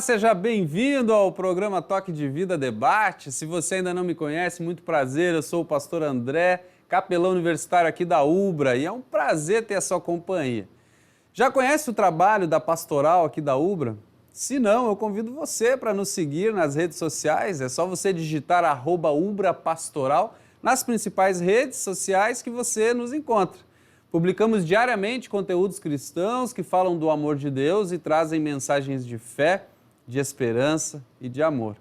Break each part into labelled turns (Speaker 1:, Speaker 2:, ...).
Speaker 1: Olá, seja bem-vindo ao programa Toque de Vida Debate. Se você ainda não me conhece, muito prazer, eu sou o pastor André, capelão universitário aqui da UBRA, e é um prazer ter a sua companhia. Já conhece o trabalho da pastoral aqui da UBRA? Se não, eu convido você para nos seguir nas redes sociais, é só você digitar @ubrapastoral nas principais redes sociais que você nos encontra. Publicamos diariamente conteúdos cristãos que falam do amor de Deus e trazem mensagens de fé, de esperança e de amor.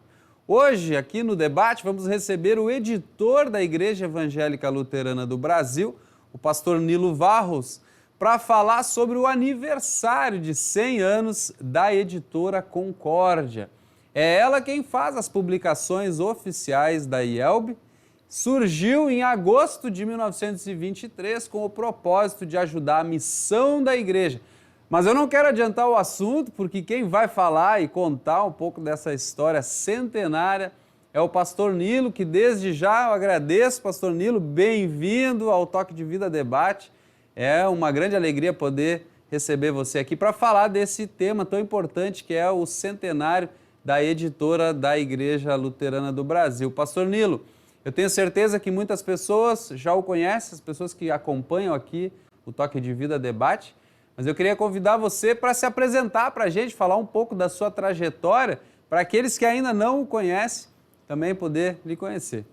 Speaker 1: Hoje, aqui no debate, vamos receber o editor da Igreja Evangélica Luterana do Brasil, o pastor Nilo Varros, para falar sobre o aniversário de 100 anos da editora Concórdia. É ela quem faz as publicações oficiais da IELB. Surgiu em agosto de 1923 com o propósito de ajudar a missão da igreja. Mas eu não quero adiantar o assunto, porque quem vai falar e contar um pouco dessa história centenária é o pastor Nilo, que desde já eu agradeço. Pastor Nilo, bem-vindo ao Toque de Vida Debate. É uma grande alegria poder receber você aqui para falar desse tema tão importante que é o centenário da editora da Igreja Luterana do Brasil. Pastor Nilo, eu tenho certeza que muitas pessoas já o conhecem, as pessoas que acompanham aqui o Toque de Vida Debate, mas eu queria convidar você para se apresentar para a gente, falar um pouco da sua trajetória, para aqueles que ainda não o conhecem, também poder lhe conhecer.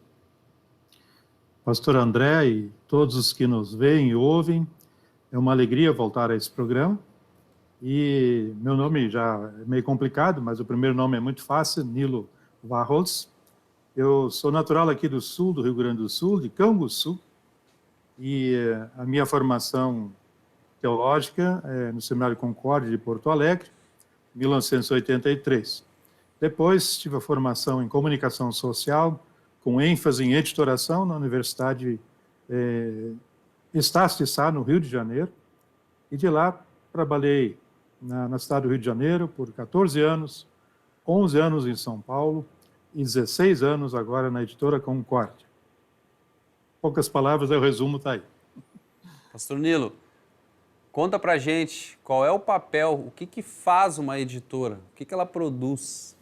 Speaker 2: Pastor André e todos os que nos veem e ouvem, é uma alegria voltar a esse programa. E meu nome já é meio complicado, mas o primeiro nome é muito fácil, Nilo Varros. Eu sou natural aqui do sul, do Rio Grande do Sul, de Canguçu, e a minha formação teológica é no Seminário Concórdia de Porto Alegre, 1983. Depois tive a formação em comunicação social, com ênfase em editoração na Universidade Estácio de Sá, no Rio de Janeiro, e de lá trabalhei na cidade do Rio de Janeiro por 14 anos, 11 anos em São Paulo, e 16 anos agora na editora Concórdia. Poucas palavras, o resumo está aí.
Speaker 1: Pastor Nilo, conta pra gente qual é o papel, o que faz uma editora, o que ela produz?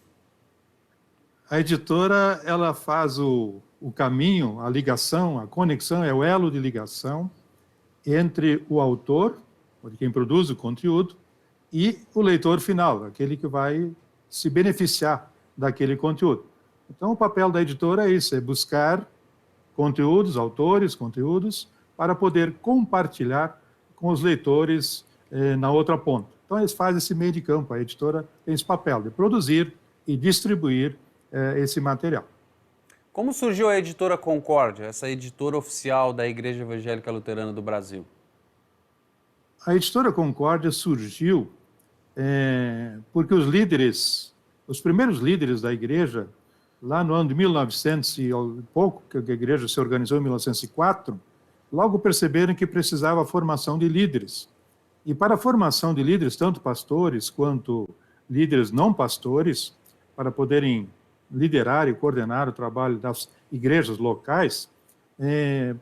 Speaker 2: A editora, ela faz o caminho, a ligação, a conexão, é o elo de ligação entre o autor, ou de quem produz o conteúdo, e o leitor final, aquele que vai se beneficiar daquele conteúdo. Então, o papel da editora é isso, é buscar conteúdos, autores, conteúdos, para poder compartilhar com os leitores na outra ponta. Então, eles fazem esse meio de campo, a editora tem esse papel de produzir e distribuir esse material.
Speaker 1: Como surgiu a editora Concórdia, essa editora oficial da Igreja Evangélica Luterana do Brasil?
Speaker 2: A editora Concórdia surgiu porque os primeiros líderes da igreja, lá no ano de 1900 e pouco, que a igreja se organizou em 1904, logo perceberam que precisava a formação de líderes. E para a formação de líderes, tanto pastores quanto líderes não pastores, para poderem liderar e coordenar o trabalho das igrejas locais,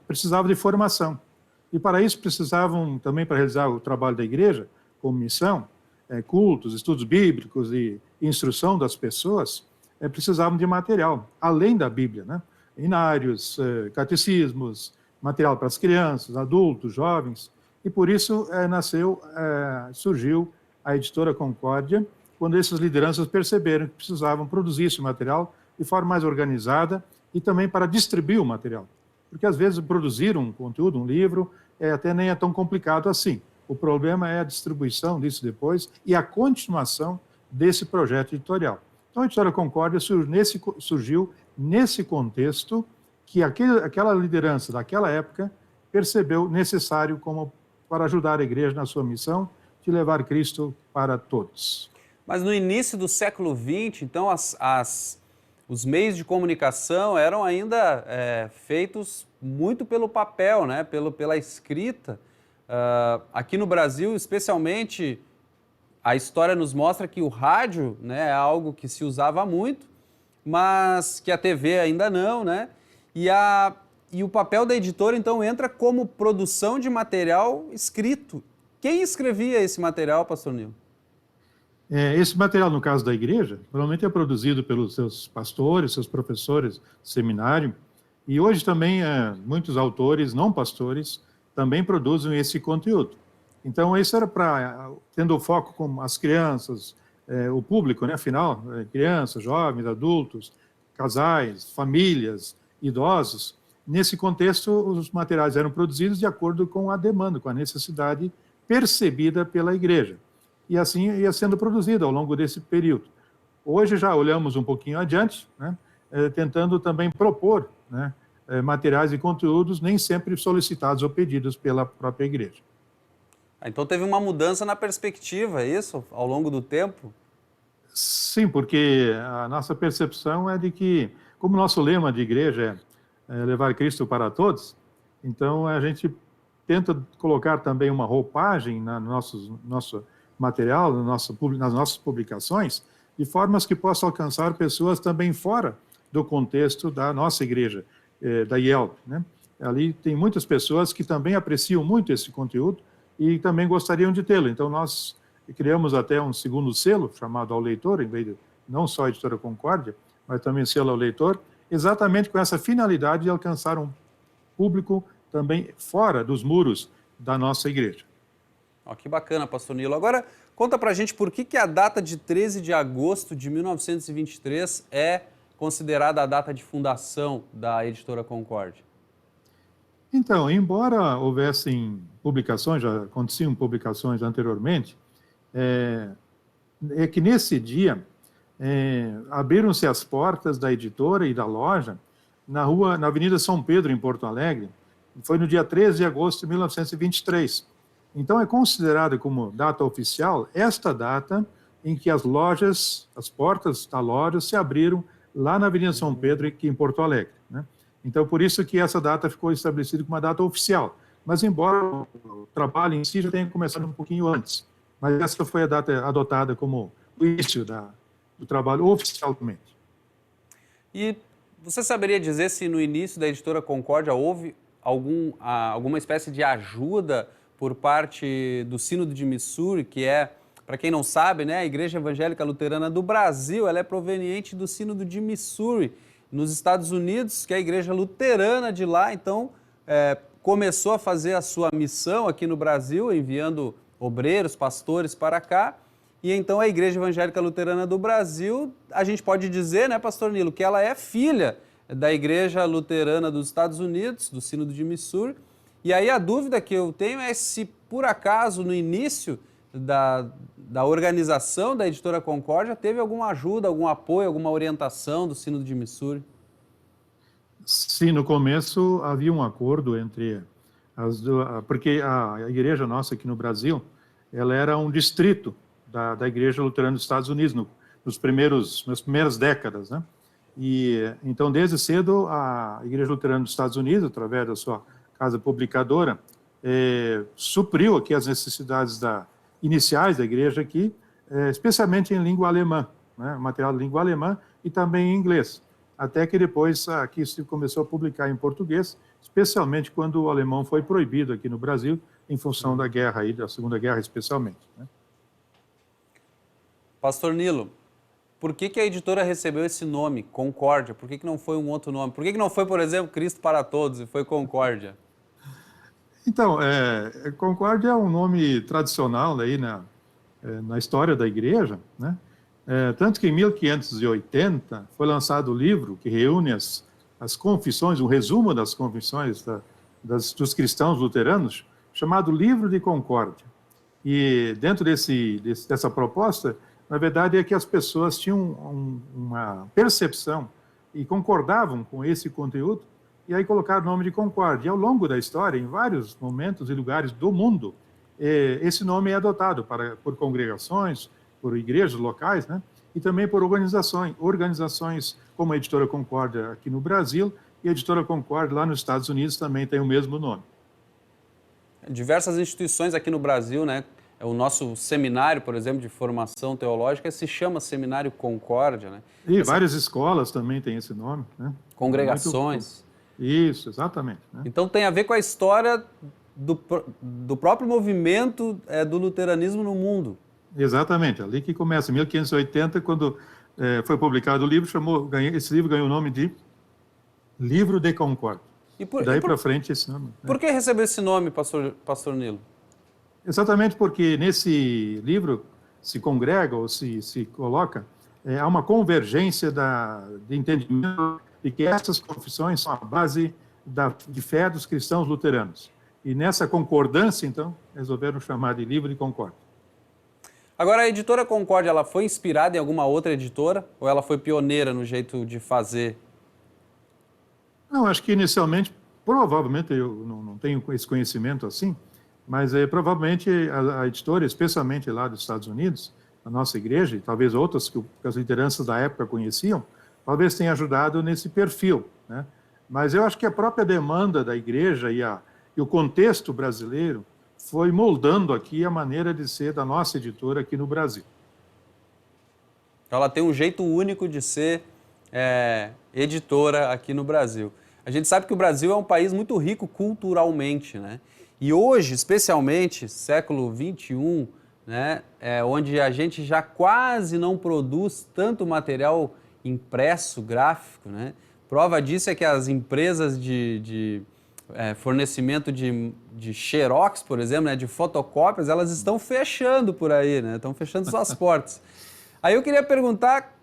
Speaker 2: precisava de formação. E para isso precisavam também, para realizar o trabalho da igreja, como missão, cultos, estudos bíblicos e instrução das pessoas, precisavam de material, além da Bíblia, né? Inários, catecismos, material para as crianças, adultos, jovens, e por isso surgiu a editora Concórdia, quando essas lideranças perceberam que precisavam produzir esse material de forma mais organizada e também para distribuir o material. Porque às vezes produzir um conteúdo, um livro, até nem é tão complicado assim. O problema é a distribuição disso depois e a continuação desse projeto editorial. Então, a editora Concórdia surgiu nesse contexto que aquela liderança daquela época percebeu necessário para ajudar a igreja na sua missão de levar Cristo para todos.
Speaker 1: Mas no início do século XX, então, os meios de comunicação eram ainda feitos muito pelo papel, né? Pela escrita. Aqui no Brasil, especialmente, a história nos mostra que o rádio, né, é algo que se usava muito, mas que a TV ainda não, né? E o papel da editora, então, entra como produção de material escrito. Quem escrevia esse material, pastor Nilo?
Speaker 2: Esse material, no caso da igreja, normalmente é produzido pelos seus pastores, seus professores de seminário, e hoje também muitos autores não pastores também produzem esse conteúdo. Então, isso era para, tendo o foco com as crianças, o público, né, afinal, crianças, jovens, adultos, casais, famílias, idosos. Nesse contexto, os materiais eram produzidos de acordo com a demanda, com a necessidade percebida pela igreja. E assim ia sendo produzido ao longo desse período. Hoje já olhamos um pouquinho adiante, né, tentando também propor, né, materiais e conteúdos nem sempre solicitados ou pedidos pela própria igreja.
Speaker 1: Então teve uma mudança na perspectiva, é isso, ao longo do tempo?
Speaker 2: Sim, porque a nossa percepção é de que, como nosso lema de igreja é levar Cristo para todos, então a gente tenta colocar também uma roupagem no nosso material, nas nossas publicações, de formas que possam alcançar pessoas também fora do contexto da nossa igreja, da IELB, né? Ali tem muitas pessoas que também apreciam muito esse conteúdo e também gostariam de tê-lo. Então nós criamos até um segundo selo, chamado Ao Leitor, em vez de não só a Editora Concórdia, mas também selo ao leitor, exatamente com essa finalidade de alcançar um público também fora dos muros da nossa igreja.
Speaker 1: Oh, que bacana, pastor Nilo. Agora, conta pra gente por que a data de 13 de agosto de 1923 é considerada a data de fundação da Editora Concórdia.
Speaker 2: Então, embora houvessem publicações, já aconteciam publicações anteriormente, é que nesse dia abriram-se as portas da editora e da loja na Avenida São Pedro, em Porto Alegre. Foi no dia 13 de agosto de 1923. Então, é considerada como data oficial esta data em que as portas da loja se abriram lá na Avenida São Pedro, aqui em Porto Alegre, né? Então, por isso que essa data ficou estabelecida como uma data oficial. Mas, embora o trabalho em si já tenha começado um pouquinho antes, mas essa foi a data adotada como o início do trabalho oficialmente.
Speaker 1: E você saberia dizer se no início da Editora Concórdia houve alguma espécie de ajuda por parte do Sínodo de Missouri, que é, para quem não sabe, né, a Igreja Evangélica Luterana do Brasil, ela é proveniente do Sínodo de Missouri, nos Estados Unidos, que é a igreja luterana de lá, então começou a fazer a sua missão aqui no Brasil, enviando obreiros, pastores para cá, e então a Igreja Evangélica Luterana do Brasil, a gente pode dizer, né, pastor Nilo, que ela é filha da Igreja Luterana dos Estados Unidos, do Sínodo de Missouri, e aí a dúvida que eu tenho é se, por acaso, no início da organização da Editora Concórdia, teve alguma ajuda, algum apoio, alguma orientação do Sínodo de Missouri?
Speaker 2: Sim, no começo havia um acordo entre porque a igreja nossa aqui no Brasil, ela era um distrito da Igreja Luterana dos Estados Unidos, nas primeiras décadas, né? E então, desde cedo, a Igreja Luterana dos Estados Unidos, através da sua casa publicadora, supriu aqui as necessidades iniciais da igreja aqui, especialmente em língua alemã, né? Material de língua alemã e também em inglês. Até que depois aqui se começou a publicar em português, especialmente quando o alemão foi proibido aqui no Brasil, em função da guerra, aí, da Segunda Guerra especialmente, né?
Speaker 1: Pastor Nilo, por que a editora recebeu esse nome, Concórdia? Por que não foi um outro nome? Por que não foi, por exemplo, Cristo para Todos e foi Concórdia?
Speaker 2: Então, Concórdia é um nome tradicional aí na história da igreja, né? Tanto que em 1580 foi lançado o livro que reúne as confissões, um resumo das confissões dos cristãos luteranos, chamado Livro de Concórdia. E dentro dessa proposta, na verdade, é que as pessoas tinham uma percepção e concordavam com esse conteúdo, e aí colocaram o nome de Concórdia. E ao longo da história, em vários momentos e lugares do mundo, esse nome é adotado por congregações, por igrejas locais, né? E também por organizações como a Editora Concórdia aqui no Brasil e a Editora Concórdia lá nos Estados Unidos também tem o mesmo nome.
Speaker 1: Diversas instituições aqui no Brasil, né? O nosso seminário, por exemplo, de formação teológica se chama Seminário Concórdia, né?
Speaker 2: E várias escolas também têm esse nome, né?
Speaker 1: Congregações.
Speaker 2: Isso, exatamente, né?
Speaker 1: Então tem a ver com a história do próprio movimento do luteranismo no mundo.
Speaker 2: Exatamente, ali que começa, em 1580, quando foi publicado o livro, esse livro ganhou o nome de Livro de Concórdia.
Speaker 1: E
Speaker 2: E daí para frente esse nome.
Speaker 1: Por que recebeu esse nome, pastor Nilo?
Speaker 2: Exatamente porque nesse livro se congrega ou se coloca, há uma convergência de entendimento de que essas confissões são a base de fé dos cristãos luteranos. E nessa concordância, então, resolveram chamar de Livro de Concórdia.
Speaker 1: Agora, a editora Concórdia, ela foi inspirada em alguma outra editora? Ou ela foi pioneira no jeito de fazer?
Speaker 2: Não, acho que inicialmente, provavelmente, eu não tenho esse conhecimento assim, mas provavelmente a editora, especialmente lá dos Estados Unidos, a nossa igreja, e talvez outras que as lideranças da época conheciam, talvez tenha ajudado nesse perfil, né? Mas eu acho que a própria demanda da igreja e o contexto brasileiro foi moldando aqui a maneira de ser da nossa editora aqui no Brasil.
Speaker 1: Então, ela tem um jeito único de ser editora aqui no Brasil. A gente sabe que o Brasil é um país muito rico culturalmente, né? E hoje, especialmente, século XXI, né, onde a gente já quase não produz tanto material impresso, gráfico, né? Prova disso é que as empresas de fornecimento de xerox, por exemplo, né, de fotocópias, elas estão fechando por aí, né? Estão fechando suas portas. Aí eu queria perguntar,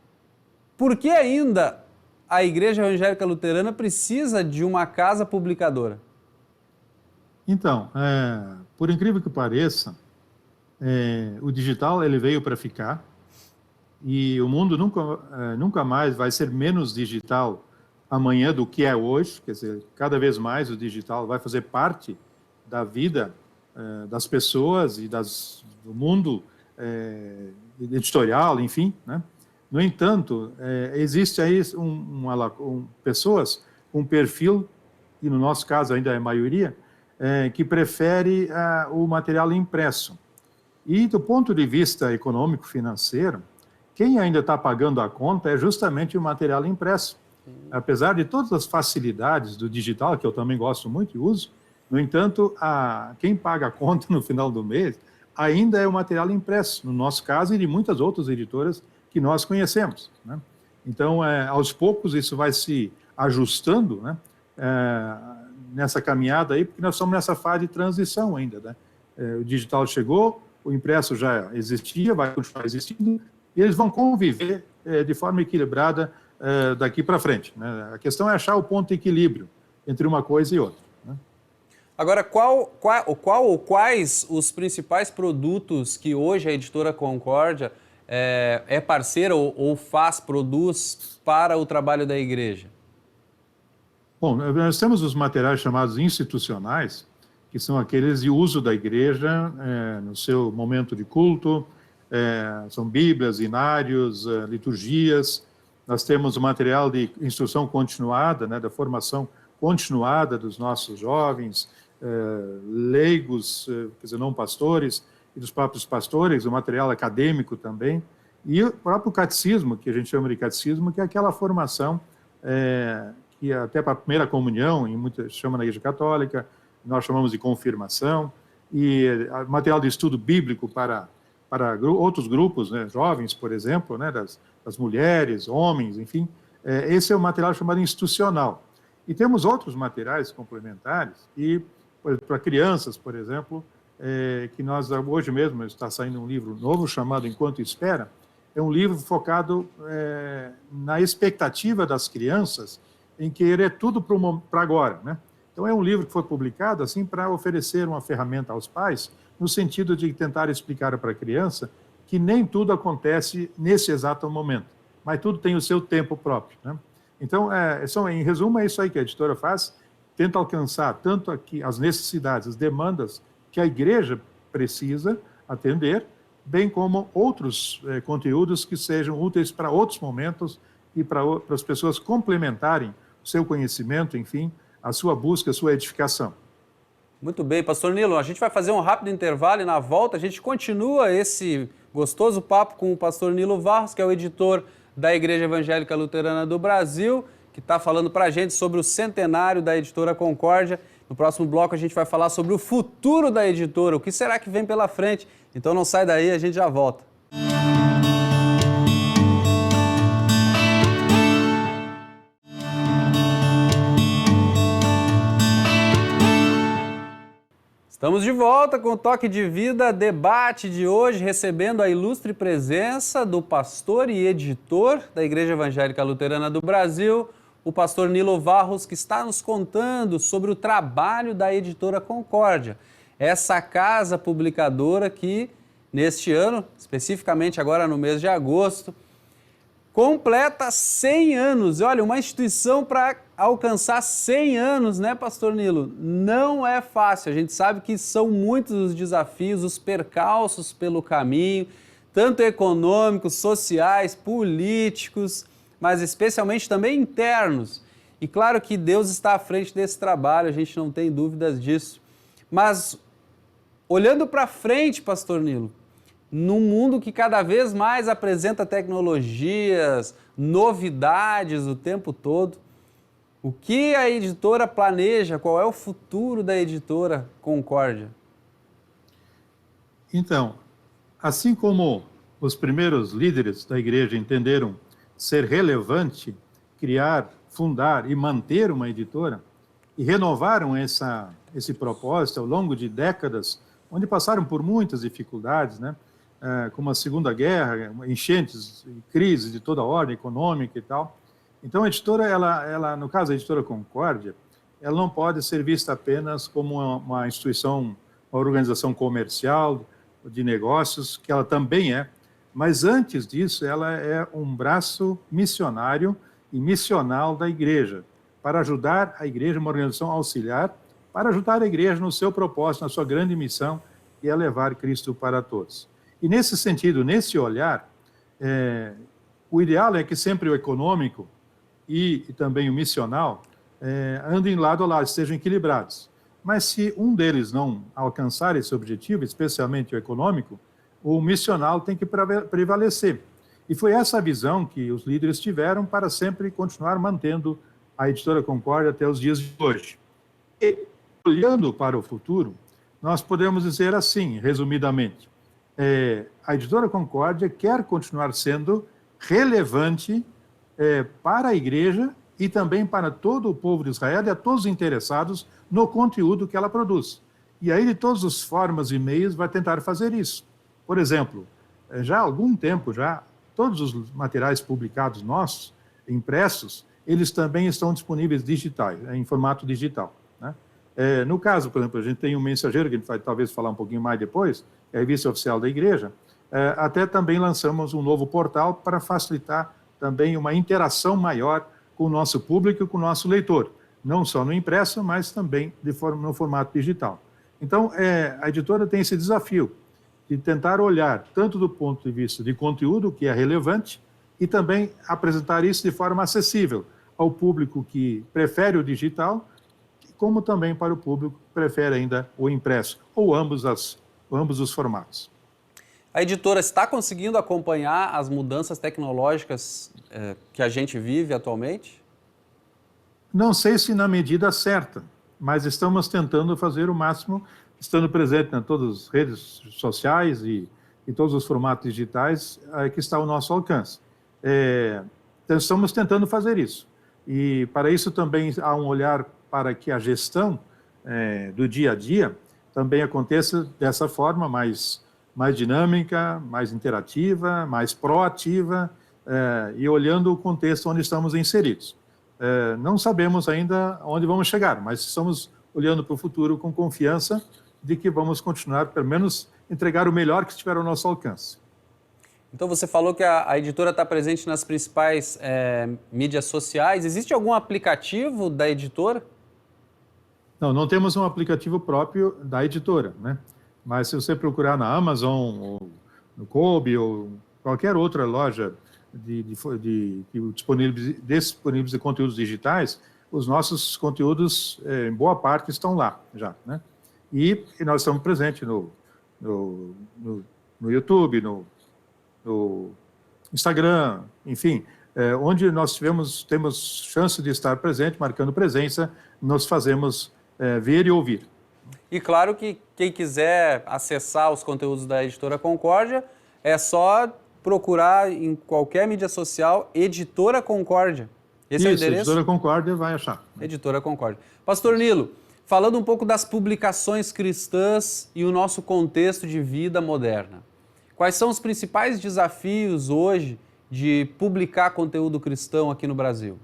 Speaker 1: por que ainda a Igreja Evangélica Luterana precisa de uma casa publicadora?
Speaker 2: Então, por incrível que pareça, o digital ele veio para ficar e o mundo nunca mais vai ser menos digital amanhã do que é hoje. Quer dizer, cada vez mais o digital vai fazer parte da vida das pessoas e do mundo editorial, enfim, né? No entanto, existe aí pessoas com perfil, e no nosso caso ainda é a maioria, que prefere o material impresso. E do ponto de vista econômico-financeiro, quem ainda está pagando a conta é justamente o material impresso. Apesar de todas as facilidades do digital, que eu também gosto muito e uso, no entanto, quem paga a conta no final do mês ainda é o material impresso, no nosso caso e de muitas outras editoras que nós conhecemos, né? Então, aos poucos, isso vai se ajustando, né? Nessa caminhada aí, porque nós estamos nessa fase de transição ainda, né? O digital chegou, o impresso já existia, vai continuar existindo, e eles vão conviver de forma equilibrada daqui para frente, né? A questão é achar o ponto de equilíbrio entre uma coisa e outra, né?
Speaker 1: Agora, quais os principais produtos que hoje a editora Concórdia é parceira ou produz para o trabalho da igreja?
Speaker 2: Bom, nós temos os materiais chamados institucionais, que são aqueles de uso da igreja no seu momento de culto, são bíblias, inários, liturgias. Nós temos o material de instrução continuada, né, da formação continuada dos nossos jovens, leigos, quer dizer, não pastores, e dos próprios pastores, o material acadêmico também, e o próprio catecismo, que a gente chama de catecismo, que é aquela formação que até para a primeira comunhão, em muitas chama na Igreja Católica, nós chamamos de confirmação, e material de estudo bíblico para outros grupos, né, jovens, por exemplo, né, das mulheres, homens, enfim. Esse é o material chamado institucional. E temos outros materiais complementares, e para crianças, por exemplo, que nós, hoje mesmo, está saindo um livro novo chamado Enquanto Espera, é um livro focado na expectativa das crianças em querer tudo para agora, né? Então, é um livro que foi publicado assim para oferecer uma ferramenta aos pais, no sentido de tentar explicar para a criança que nem tudo acontece nesse exato momento, mas tudo tem o seu tempo próprio, né? Então, em resumo, é isso aí que a editora faz, tenta alcançar tanto aqui as necessidades, as demandas que a igreja precisa atender, bem como outros conteúdos que sejam úteis para outros momentos e para as pessoas complementarem o seu conhecimento, enfim, a sua busca, a sua edificação.
Speaker 1: Muito bem, pastor Nilo, a gente vai fazer um rápido intervalo e na volta a gente continua esse gostoso papo com o pastor Nilo Varros, que é o editor da Igreja Evangélica Luterana do Brasil, que está falando para a gente sobre o centenário da editora Concórdia. No próximo bloco a gente vai falar sobre o futuro da editora, o que será que vem pela frente. Então não sai daí, a gente já volta. Estamos de volta com o Toque de Vida, debate de hoje, recebendo a ilustre presença do pastor e editor da Igreja Evangélica Luterana do Brasil, o pastor Nilo Varros, que está nos contando sobre o trabalho da editora Concórdia, essa casa publicadora que, neste ano, especificamente agora no mês de agosto, completa 100 anos. Olha, uma instituição para alcançar 100 anos, né, pastor Nilo? Não é fácil. A gente sabe que são muitos os desafios, os percalços pelo caminho, tanto econômicos, sociais, políticos, mas especialmente também internos. E claro que Deus está à frente desse trabalho, a gente não tem dúvidas disso. Mas, olhando para frente, pastor Nilo, num mundo que cada vez mais apresenta tecnologias, novidades o tempo todo, o que a editora planeja? Qual é o futuro da editora Concórdia?
Speaker 2: Então, assim como os primeiros líderes da igreja entenderam ser relevante criar, fundar e manter uma editora, e renovaram esse propósito ao longo de décadas, onde passaram por muitas dificuldades, né? Como a Segunda Guerra, enchentes, crises de toda ordem econômica e tal. Então, a editora, ela, no caso da editora Concórdia, ela não pode ser vista apenas como uma instituição, uma organização comercial, de negócios, que ela também é, mas antes disso, ela é um braço missionário e missional da igreja, para ajudar a igreja, uma organização auxiliar, para ajudar a igreja no seu propósito, na sua grande missão, que é levar Cristo para todos. E nesse sentido, nesse olhar, o ideal é que sempre o econômico e também o missional andem lado a lado, estejam equilibrados. Mas se um deles não alcançar esse objetivo, especialmente o econômico, o missional tem que prevalecer. E foi essa visão que os líderes tiveram para sempre continuar mantendo a editora Concórdia até os dias de hoje. E, olhando para o futuro, nós podemos dizer assim, resumidamente, a editora Concórdia quer continuar sendo relevante para a igreja e também para todo o povo de Israel e a todos os interessados no conteúdo que ela produz. E aí, de todas as formas e meios, vai tentar fazer isso. Por exemplo, já há algum tempo, todos os materiais publicados nossos, impressos, eles também estão disponíveis digitais, em formato digital, né? No caso, por exemplo, a gente tem um mensageiro, que a gente vai talvez falar um pouquinho mais depois, é a revista oficial da igreja, até também lançamos um novo portal para facilitar também uma interação maior com o nosso público e com o nosso leitor, não só no impresso, mas também no formato digital. Então, a editora tem esse desafio de tentar olhar tanto do ponto de vista de conteúdo, que é relevante, e também apresentar isso de forma acessível ao público que prefere o digital, como também para o público que prefere ainda o impresso, ou ambos os formatos.
Speaker 1: A editora está conseguindo acompanhar as mudanças tecnológicas que a gente vive atualmente?
Speaker 2: Não sei se na medida certa, mas estamos tentando fazer o máximo, estando presente em todas as redes sociais e todos os formatos digitais que está ao nosso alcance. Então, estamos tentando fazer isso. E para isso também há um olhar para que a gestão do dia a dia também aconteça dessa forma mais dinâmica, mais interativa, mais proativa e olhando o contexto onde estamos inseridos. Não sabemos ainda onde vamos chegar, mas estamos olhando para o futuro com confiança de que vamos continuar, pelo menos, entregar o melhor que estiver ao nosso alcance.
Speaker 1: Então, você falou que a editora está presente nas principais mídias sociais. Existe algum aplicativo da editora?
Speaker 2: Não temos um aplicativo próprio da editora, né? Mas se você procurar na Amazon, ou no Kobe, ou qualquer outra loja que disponibiliza conteúdos digitais, os nossos conteúdos, em boa parte, estão lá já, né? E nós estamos presentes no YouTube, no Instagram, enfim, onde nós temos chance de estar presente, marcando presença, nós fazemos ver e ouvir.
Speaker 1: E claro que quem quiser acessar os conteúdos da Editora Concórdia, é só procurar em qualquer mídia social Editora Concórdia. Esse é o endereço?
Speaker 2: Editora Concórdia vai achar.
Speaker 1: Editora Concórdia. Pastor Nilo, falando um pouco das publicações cristãs e o nosso contexto de vida moderna. Quais são os principais desafios hoje de publicar conteúdo cristão aqui no Brasil?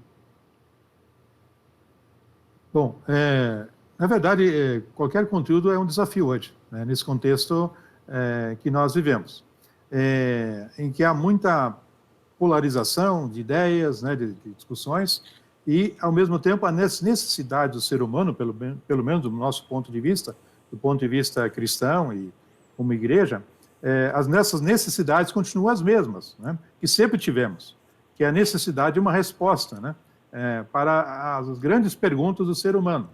Speaker 2: Bom, na verdade, qualquer conteúdo é um desafio hoje, né, nesse contexto que nós vivemos, em que há muita polarização de ideias, né, de discussões, e, ao mesmo tempo, a necessidade do ser humano, pelo menos do nosso ponto de vista cristão e como igreja, nessas necessidades continuam as mesmas, né, que sempre tivemos, que é a necessidade de uma resposta, né, para as grandes perguntas do ser humano.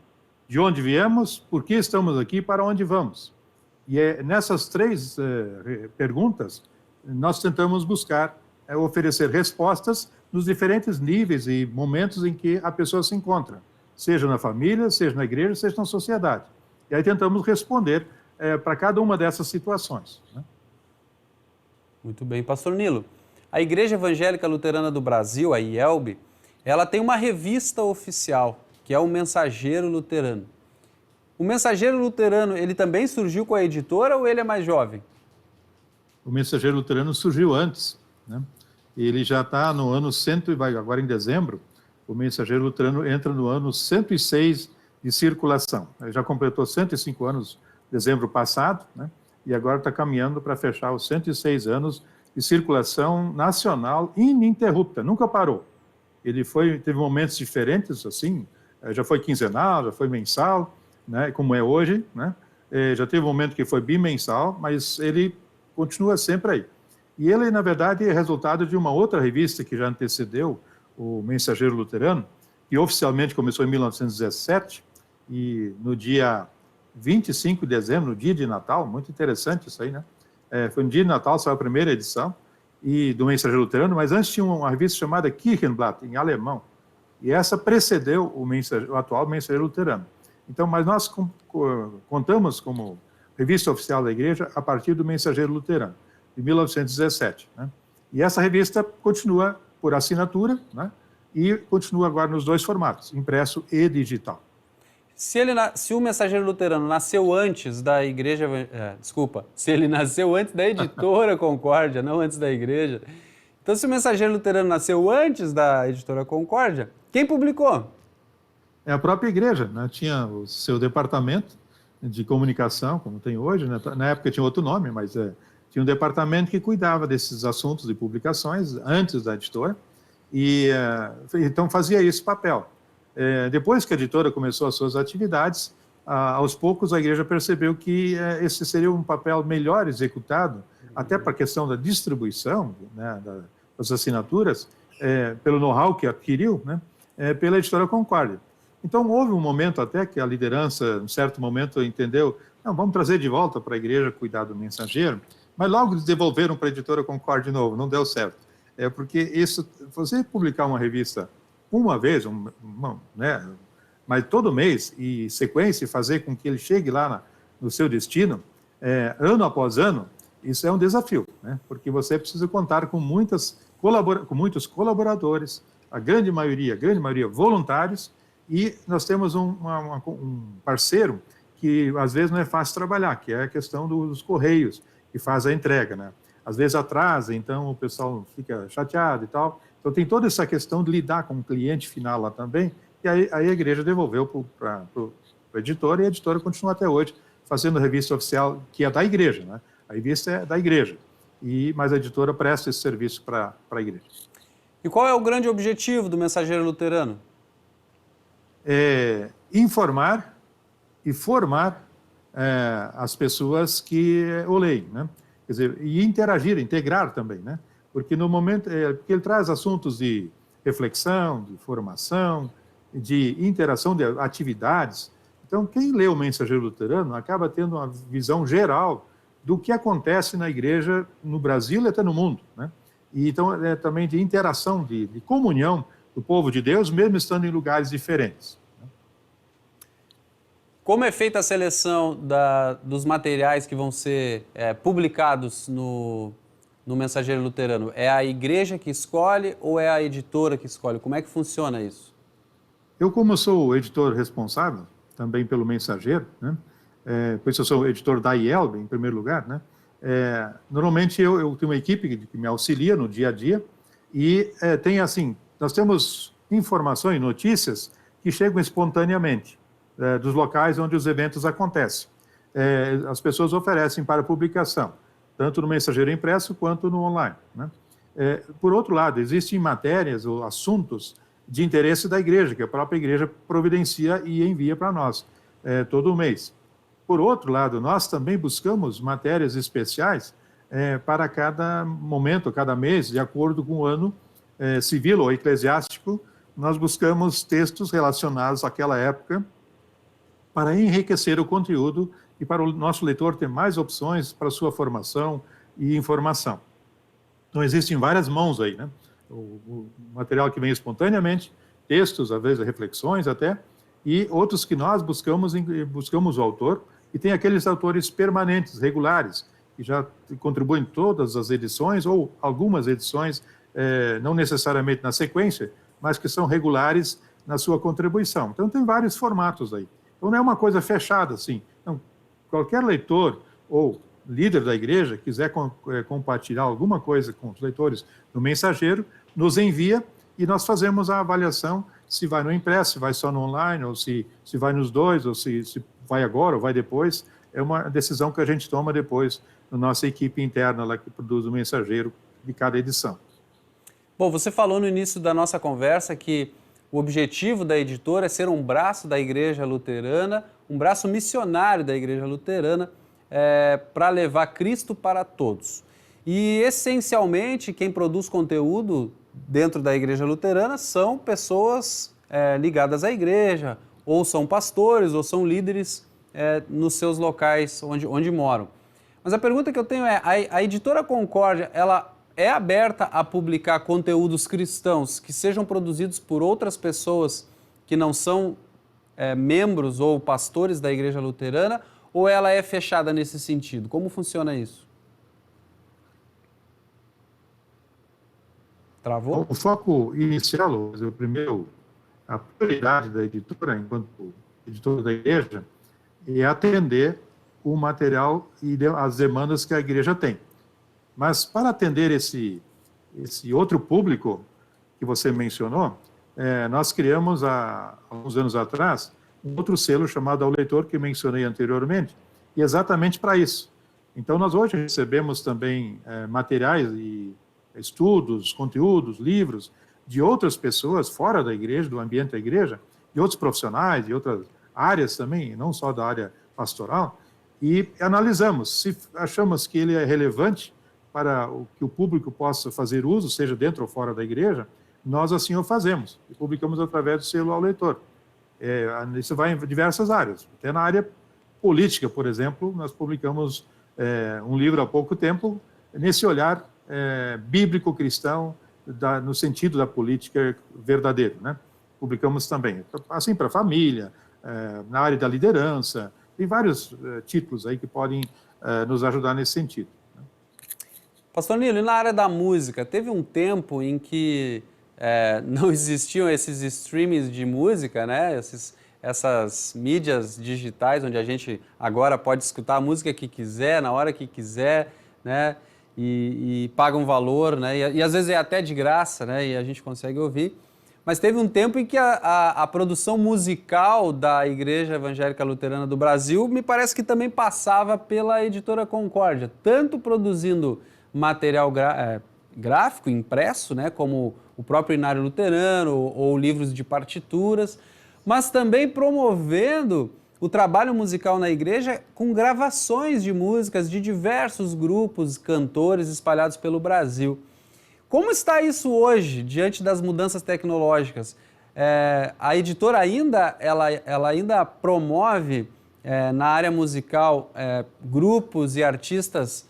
Speaker 2: De onde viemos, por que estamos aqui e para onde vamos? E nessas três perguntas, nós tentamos buscar oferecer respostas nos diferentes níveis e momentos em que a pessoa se encontra, seja na família, seja na igreja, seja na sociedade. E aí tentamos responder para cada uma dessas situações, né?
Speaker 1: Muito bem. Pastor Nilo, a Igreja Evangélica Luterana do Brasil, a IELB, ela tem uma revista oficial, que é o Mensageiro Luterano. O Mensageiro Luterano, ele também surgiu com a editora ou ele é mais jovem?
Speaker 2: O Mensageiro Luterano surgiu antes, né? Ele já está no ano agora em dezembro, o Mensageiro Luterano entra no ano 106 de circulação. Ele já completou 105 anos em dezembro passado, né? E agora está caminhando para fechar os 106 anos de circulação nacional ininterrupta, nunca parou. Ele teve momentos diferentes, assim, já foi quinzenal, já foi mensal, né, como é hoje, né? Já teve um momento que foi bimensal, mas ele continua sempre aí. E ele, na verdade, é resultado de uma outra revista que já antecedeu o Mensageiro Luterano, que oficialmente começou em 1917, e no dia 25 de dezembro, no dia de Natal, muito interessante isso aí, né? Foi no dia de Natal, saiu a primeira edição do Mensageiro Luterano, mas antes tinha uma revista chamada Kirchenblatt, em alemão, e essa precedeu o atual Mensageiro Luterano. Então, mas nós contamos como revista oficial da igreja a partir do Mensageiro Luterano, de 1917. Né? E essa revista continua por assinatura, né? E continua agora nos dois formatos, impresso e digital.
Speaker 1: Se o Mensageiro Luterano nasceu antes da igreja... se ele nasceu antes da Editora Concórdia, não antes da igreja. Então, se o Mensageiro Luterano nasceu antes da Editora Concórdia, quem publicou?
Speaker 2: É a própria igreja, né? Tinha o seu departamento de comunicação, como tem hoje, né? Na época tinha outro nome, mas tinha um departamento que cuidava desses assuntos de publicações antes da editora, e então fazia esse papel. Depois que a editora começou as suas atividades, aos poucos a igreja percebeu que esse seria um papel melhor executado, até para a questão da distribuição, né, das assinaturas, pelo know-how que adquiriu, né, pela Editora Concórdia. Então houve um momento até que a liderança, em certo momento, entendeu, não, vamos trazer de volta para a igreja cuidar do mensageiro, mas logo eles devolveram para a Editora Concórdia de novo, não deu certo. Porque você publicar uma revista uma vez, né, mas todo mês, e sequência, fazer com que ele chegue lá no seu destino, ano após ano, isso é um desafio, né, porque você precisa contar com muitos colaboradores, a grande maioria voluntários, e nós temos um parceiro que às vezes não é fácil trabalhar, que é a questão dos Correios, que faz a entrega, né? Às vezes atrasa, então o pessoal fica chateado e tal. Então tem toda essa questão de lidar com o cliente final lá também, e aí a igreja devolveu para a editora, e a editora continua até hoje fazendo a revista oficial, que é da igreja, né? A revista é da igreja, mas a editora presta esse serviço para a igreja.
Speaker 1: E qual é o grande objetivo do Mensageiro Luterano?
Speaker 2: Informar e formar as pessoas que o leem, né? Quer dizer, e interagir, integrar também, né? Porque no momento, porque ele traz assuntos de reflexão, de formação, de interação de atividades. Então, quem lê o Mensageiro Luterano acaba tendo uma visão geral do que acontece na igreja no Brasil e até no mundo, né? E então também de interação, de comunhão do povo de Deus, mesmo estando em lugares diferentes.
Speaker 1: Como é feita a seleção dos materiais que vão ser publicados no Mensageiro Luterano? É a igreja que escolhe ou é a editora que escolhe? Como é que funciona isso?
Speaker 2: Eu, como sou o editor responsável, também pelo Mensageiro, né? Por isso eu sou editor da IELB, em primeiro lugar, né? Normalmente eu tenho uma equipe que me auxilia no dia a dia e tem assim, nós temos informações, notícias que chegam espontaneamente dos locais onde os eventos acontecem. As pessoas oferecem para publicação, tanto no Mensageiro impresso quanto no online, né? Por outro lado, existem matérias ou assuntos de interesse da igreja, que a própria igreja providencia e envia para nós todo mês. Por outro lado, nós também buscamos matérias especiais para cada momento, cada mês, de acordo com o ano civil ou eclesiástico, nós buscamos textos relacionados àquela época para enriquecer o conteúdo e para o nosso leitor ter mais opções para sua formação e informação. Então, existem várias mãos aí, né? O material que vem espontaneamente, textos, às vezes reflexões até, e outros que nós buscamos o autor, e tem aqueles autores permanentes, regulares, que já contribuem em todas as edições, ou algumas edições, não necessariamente na sequência, mas que são regulares na sua contribuição. Então, tem vários formatos aí. Então, não é uma coisa fechada, assim. Então, qualquer leitor ou líder da igreja quiser compartilhar alguma coisa com os leitores do Mensageiro, nos envia e nós fazemos a avaliação se vai no impresso, se vai só no online, ou se vai nos dois, ou se vai agora ou vai depois. É uma decisão que a gente toma depois na nossa equipe interna lá que produz o Mensageiro de cada edição.
Speaker 1: Bom, você falou no início da nossa conversa que o objetivo da editora é ser um braço da Igreja Luterana, um braço missionário da Igreja Luterana, para levar Cristo para todos. E, essencialmente, quem produz conteúdo dentro da Igreja Luterana são pessoas ligadas à igreja, ou são pastores, ou são líderes nos seus locais onde moram. Mas a pergunta que eu tenho é, a editora Concórdia, ela é aberta a publicar conteúdos cristãos que sejam produzidos por outras pessoas que não são membros ou pastores da Igreja Luterana, ou ela é fechada nesse sentido? Como funciona isso? Travou?
Speaker 2: O foco inicial, a prioridade da editora, enquanto editora da igreja, é atender o material e as demandas que a igreja tem. Mas para atender esse outro público que você mencionou, nós criamos há alguns anos atrás um outro selo chamado Ao Leitor, que mencionei anteriormente, e exatamente para isso. Então, nós hoje recebemos também materiais e estudos, conteúdos, livros de outras pessoas fora da igreja, do ambiente da igreja, de outros profissionais, de outras áreas também, não só da área pastoral, e analisamos. Se achamos que ele é relevante para que o público possa fazer uso, seja dentro ou fora da igreja, nós assim o fazemos, e publicamos através do selo Ao Leitor. Isso vai em diversas áreas, até na área política, por exemplo, nós publicamos um livro há pouco tempo, nesse olhar bíblico-cristão, no sentido da política verdadeiro, né? Publicamos também, assim, para a família, na área da liderança, tem vários títulos aí que podem nos ajudar nesse sentido.
Speaker 1: Pastor Nilo, e na área da música, teve um tempo em que não existiam esses streamings de música, né? Essas mídias digitais, onde a gente agora pode escutar a música que quiser, na hora que quiser, né? E paga um valor, né? E às vezes é até de graça, né? E a gente consegue ouvir. Mas teve um tempo em que a produção musical da Igreja Evangélica Luterana do Brasil me parece que também passava pela editora Concórdia, tanto produzindo material gráfico, impresso, né, como o próprio Inário Luterano ou livros de partituras, mas também promovendo o trabalho musical na igreja com gravações de músicas de diversos grupos, cantores espalhados pelo Brasil. Como está isso hoje, diante das mudanças tecnológicas? A editora ela ainda promove na área musical grupos e artistas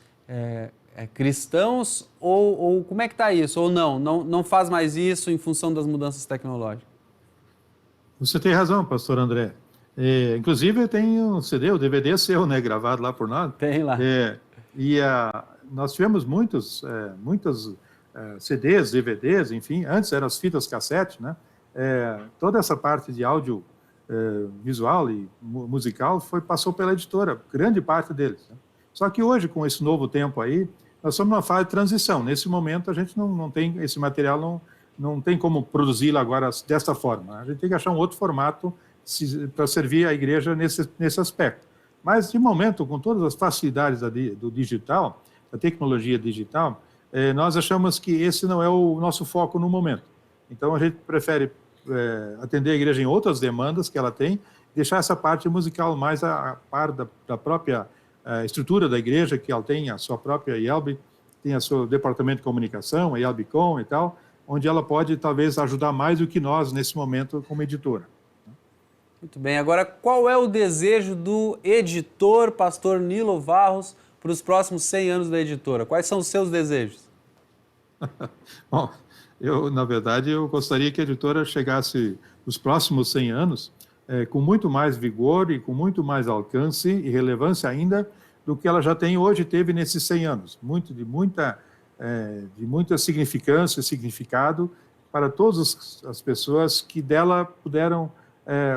Speaker 1: cristãos ou como é que está isso? Ou não faz mais isso em função das mudanças tecnológicas?
Speaker 2: Você tem razão, pastor André. Inclusive tem um CD, o DVD seu, né, gravado lá por nós.
Speaker 1: Tem lá.
Speaker 2: Nós tivemos muitos CDs, DVDs, enfim, antes eram as fitas cassete, né? Toda essa parte de áudio visual e musical passou pela editora, grande parte deles, né? Só que hoje, com esse novo tempo aí, nós estamos numa fase de transição. Nesse momento, a gente não tem, esse material não tem como produzi-lo agora desta forma, né? A gente tem que achar um outro formato para servir a igreja nesse aspecto. Mas, de momento, com todas as facilidades do digital, da tecnologia digital, nós achamos que esse não é o nosso foco no momento. Então, a gente prefere atender a igreja em outras demandas que ela tem, deixar essa parte musical mais a par da própria estrutura da igreja, que ela tem a sua própria IELB, tem o seu departamento de comunicação, a IELBcom e tal, onde ela pode, talvez, ajudar mais do que nós, nesse momento, como editora.
Speaker 1: Muito bem. Agora, qual é o desejo do editor, pastor Nilo Varros, para os próximos 100 anos da editora? Quais são os seus desejos?
Speaker 2: Bom, na verdade, eu gostaria que a editora chegasse nos próximos 100 anos com muito mais vigor e com muito mais alcance e relevância ainda do que ela já tem hoje, teve nesses 100 anos. De muita significância e significado para todas as pessoas que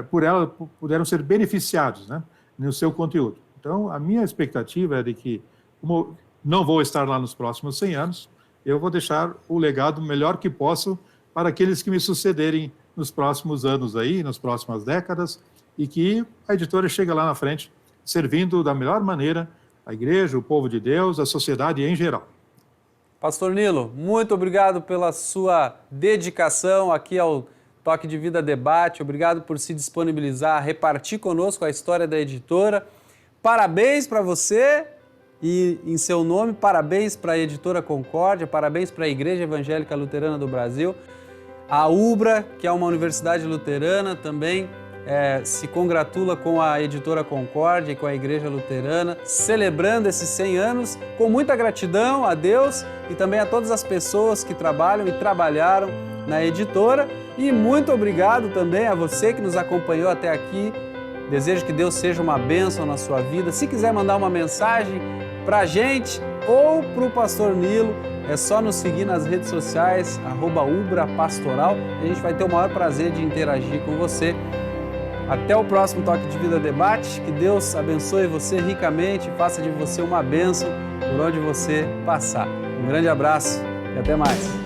Speaker 2: por ela puderam ser beneficiados, né, no seu conteúdo. Então, a minha expectativa é de que, como não vou estar lá nos próximos 100 anos, eu vou deixar o legado melhor que posso para aqueles que me sucederem nos próximos anos aí, nas próximas décadas, e que a editora chegue lá na frente, servindo da melhor maneira a igreja, o povo de Deus, a sociedade em geral.
Speaker 1: Pastor Nilo, muito obrigado pela sua dedicação aqui ao Toque de Vida Debate, obrigado por se disponibilizar a repartir conosco a história da editora. Parabéns para você e, em seu nome, parabéns para a Editora Concórdia, parabéns para a Igreja Evangélica Luterana do Brasil. A UBRA, que é uma universidade luterana, também se congratula com a Editora Concórdia e com a Igreja Luterana, celebrando esses 100 anos com muita gratidão a Deus e também a todas as pessoas que trabalham e trabalharam na editora. E muito obrigado também a você que nos acompanhou até aqui. Desejo que Deus seja uma bênção na sua vida. Se quiser mandar uma mensagem para a gente ou para o Pastor Nilo, é só nos seguir nas redes sociais, @ubrapastoral. A gente vai ter o maior prazer de interagir com você. Até o próximo Toque de Vida Debate. Que Deus abençoe você ricamente e faça de você uma bênção por onde você passar. Um grande abraço e até mais.